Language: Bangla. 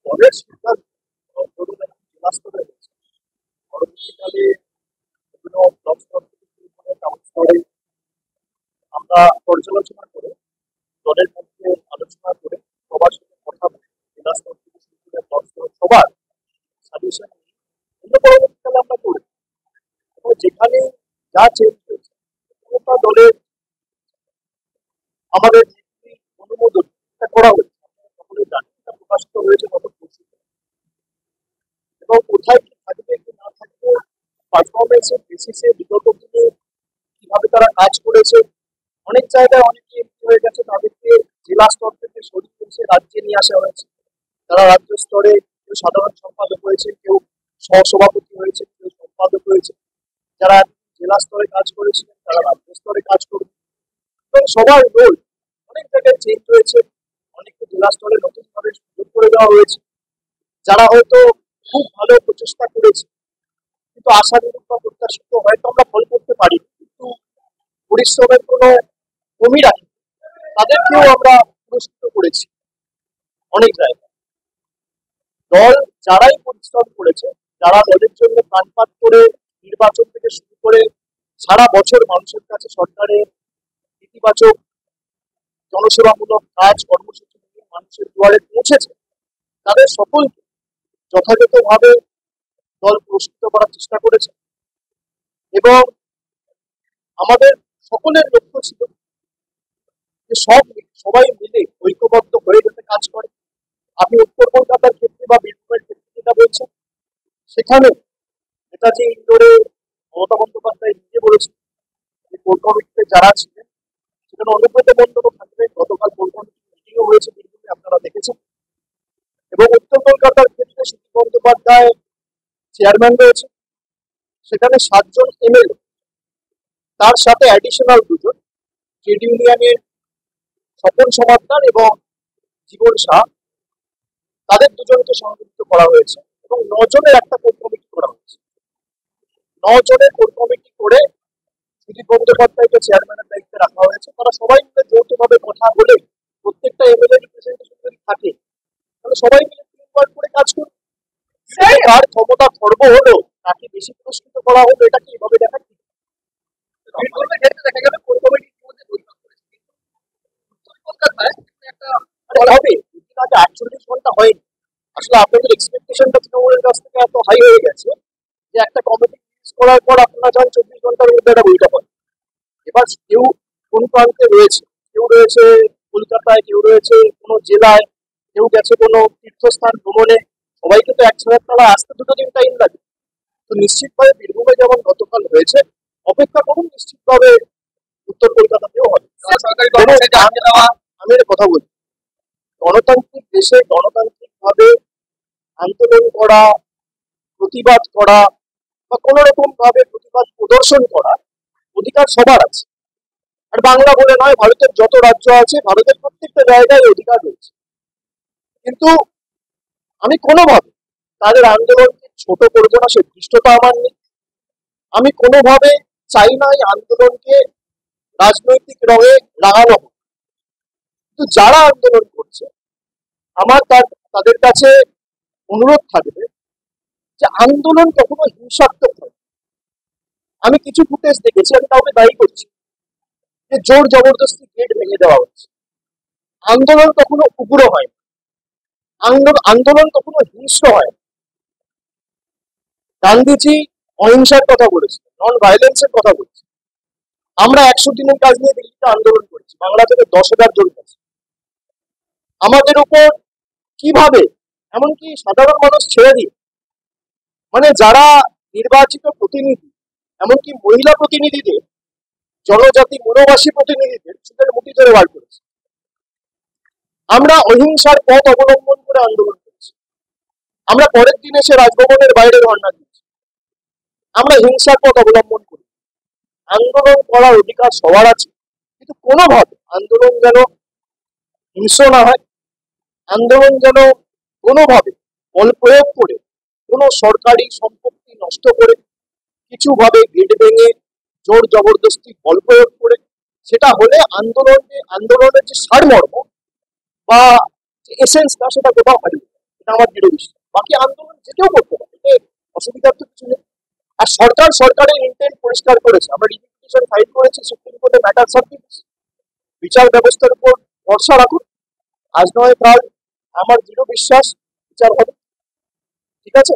দলের সিদ্ধান্ত ধরুন এখন জেলা স্তরে হয়েছে, পরবর্তীকালে বিভিন্ন ব্লক স্তর থেকে শুরু করে টাউন স্তরে আমরা পর্যালোচনা করে দলের মধ্যে আলোচনা করে সবার সাথে কথা বলে জেলা স্তর থেকে শুরু করে ব্লক স্তর সবার সাজেশন নিয়ে এগুলো পরবর্তীকালে আমরা করি। এবং যেখানে যা চেঞ্জ হয়েছে কোনটা দলের আমাদের নেত্রী অনুমোদন এটা করা হয়েছে, আপনারা সকলেই জানেন এটা প্রকাশিত হয়েছে গত পরশু। এবং কোথায় কি থাকবে কি না থাকবে পারফরমেন্সের বেসিসে বিগত দিনে কিভাবে তারা কাজ করেছে, অনেক জায়গায় অনেকে এমপি হয়ে গেছে তাদেরকে জেলা স্তর থেকে সরিয়ে এসে রাজ্যে নিয়ে আসা হয়েছে। তারা রাজ্য স্তরে কেউ সাধারণ সম্পাদক হয়েছে, কেউ সহসভাপতি হয়েছে, কেউ সম্পাদক হয়েছে। যারা জেলা স্তরে কাজ করেছিলেন তারা রাজ্য স্তরে কাজ করবে। এবং সবার রোল অনেক জায়গায় চেঞ্জ হয়েছে, অনেককে জেলা স্তরে নতুন ভাবে সুযোগ করে দেওয়া হয়েছে। যারা হয়তো খুব ভালো প্রচেষ্টা করেছে কিন্তু আশানুরূপ বা প্রত্যাশিত হয়তো আমরা ফল করতে পারি, কিন্তু পরিশ্রমের কোনো কমি রাখি তাদেরকেও আমরা পুরস্কৃত করেছি অনেক জায়গায়। দল যারাই পরিশ্রম করেছে, যারা দলের জন্য প্রাণপাত করে নির্বাচন থেকে শুরু করে সারা বছর মানুষের কাছে সরকারের ইতিবাচক জনসেবামূলক কাজ কর্মসূচি নিয়ে মানুষের দুয়ারে পৌঁছেছে, তাদের সকলকে যথাযথভাবে দল পুরস্কৃত করার চেষ্টা করেছে। এবং আমাদের সকলের লক্ষ্য ছিল যে সবাই মিলে ঐক্যবদ্ধ হয়ে যাতে কাজ করে। আপনি উত্তর কলকাতার ক্ষেত্রে বা বীরভূমের ক্ষেত্রে যেটা বলছেন, সেখানে নেতাজি ইন্ডোরে মমতা বন্দ্যোপাধ্যায় নিজে বলেছেন যে কোর কমিটিতে যারা ছিলেন সেখানে অনুব্রত মণ্ডলও থাকবে। গতকাল কোর কমিটির মিটিংও হয়েছে বীরভূমে, আপনারা দেখেছেন। এবং উত্তর কলকাতার ক্ষেত্রে সুদীপ বন্দ্যোপাধ্যায় চেয়ারম্যান রয়েছে, সেখানে 7 জন এমএলএ, তার সাথে অ্যাডিশনাল 2 জন ট্রেড ইউনিয়নের স্বপন সমাদ্দার এবং জীবন শাহ, তাদের 2 জনকে সংযুক্ত করা হয়েছে এবং 9 জনের একটা কোর কমিটি করা হয়েছে। 9 জনের কোর কমিটি করে সুদীপ বন্দ্যোপাধ্যায়কে চেয়ারম্যানের দায়িত্বে রাখা হয়েছে। তারা সবাই মিলে যৌথভাবে কথা বলে প্রত্যেকটা এমএলএ রিপ্রেজেন্টেশন যদি থাকে তাহলে সবাই মিলে টিম ওয়ার্ক করে কাজ করবে। তার ক্ষমতা খর্ব হলো, তাকে বেশি পুরস্কৃত করা হলো, এটা কি এভাবে দেখা ঠিক? দেখা গেল কোর কমিটির মধ্যে বৈঠক করেছে, উত্তর কলকাতায় একটা হবে 48 ঘন্টা হয়নি। আসলে আপনাদের এক্সপেকটেশনটা তৃণমূলের কাছ থেকে এত হাই হয়ে গেছে যে একটা কমিটি করার পর আপনারা চান 24 ঘন্টার মধ্যে একটা বৈঠক হয়। এবার কেউ কোন প্রান্তে রয়েছে, কেউ রয়েছে কলকাতায়, কেউ রয়েছে কোনো জেলায়, কেউ গেছে কোনো তীর্থস্থান ভ্রমণে, সবাইকে তো এক ছাদের তলায় আসতে 2 দিন টাইম লাগে। তো নিশ্চিতভাবে বীরভূমে যেমন গতকাল হয়েছে, অপেক্ষা করুন, নিশ্চিতভাবে উত্তর কলকাতাতেও হবে। আমি একটা কথা বলি, গণতান্ত্রিক দেশে গণতান্ত্রিক ভাবে আন্দোলন করা, প্রতিবাদ করা বা কোন রকম ভাবে প্রতিবাদ প্রদর্শন করা অধিকার সবার আছে। আর বাংলা বলে নয়, ভারতের যত রাজ্য আছে, ভারতের প্রত্যেকটা জায়গায় অধিকার রয়েছে। কিন্তু আমি কোনোভাবে তাদের আন্দোলনকে ছোট করবো না, সে ধৃষ্টতা আমার নেই। আমি কোনোভাবে চাই না এই আন্দোলনকে রাজনৈতিক রঙে রাঙানো হোক। কিন্তু যারা আন্দোলন করছে, আমার তাদের কাছে অনুরোধ থাকবে যে আন্দোলন কখনো হিংসাত্মক হয়। আমি কিছু ফুটেজ দেখেছি, আমি কাউকে দায়ী করছি, যে জোর জবরদস্তি গেট ভেঙে দেওয়া হচ্ছে। আন্দোলন কখনো উগ্র হয় না, আন্দোলন কখনো হিংস্র হয় না। গান্ধীজি অহিংসার কথা বলেছেন, নন ভায়োলেন্সের কথা বলেছেন। আমরা 100 দিনের কাজ নিয়ে দিল্লিতে আন্দোলন করেছি, বাংলা থেকে 10,000 জন গেছে। আমাদের উপর কিভাবে, এমনকি সাধারণ মানুষ ছেড়ে দিয়ে, মানে যারা নির্বাচিত প্রতিনিধি, এমনকি মহিলা প্রতিনিধিদের, জনজাতি মনোবাসী প্রতিনিধিদের চুলের মুঠি ধরে বার করেছে। আমরা অহিংসার পথ অবলম্বন করে আন্দোলন করেছি। আমরা পরের দিন এসে রাজভবনের বাইরে ধর্ণা দিয়েছি। আমরা হিংসার পথ অবলম্বন করি। আন্দোলন করার অধিকার সবার আছে, কিন্তু কোনোভাবে আন্দোলন যেন হিংস্র না হয়, আন্দোলন যেন কোনোভাবে বল প্রয়োগ করে কোনো সরকারি সম্পত্তি নষ্ট করে, কিছুভাবে গেট ভেঙে জোর জবরদস্তি বল প্রয়োগ করে, সেটা হলে আন্দোলনের যে সারমর্ম বা যে এসেন্সটা সেটা কোথাও হারিয়ে যায়। এটা আমার দৃঢ় বিশ্বাস। বাকি আন্দোলন যে কেউ করতে পারে, এতে অসুবিধার তো কিছু নেই। আর সরকারের ইন্টেন্ট পরিষ্কার করেছে, আমরা রিভিউ পিটিশন ফাইল করেছি সুপ্রিম কোর্টে, ম্যাটার সাব দিয়েছি। বিচার ব্যবস্থার উপর ভরসা রাখুন, আজ নয় কাল আমার দৃঢ় বিশ্বাস বিচার হবে। ঠিক আছে।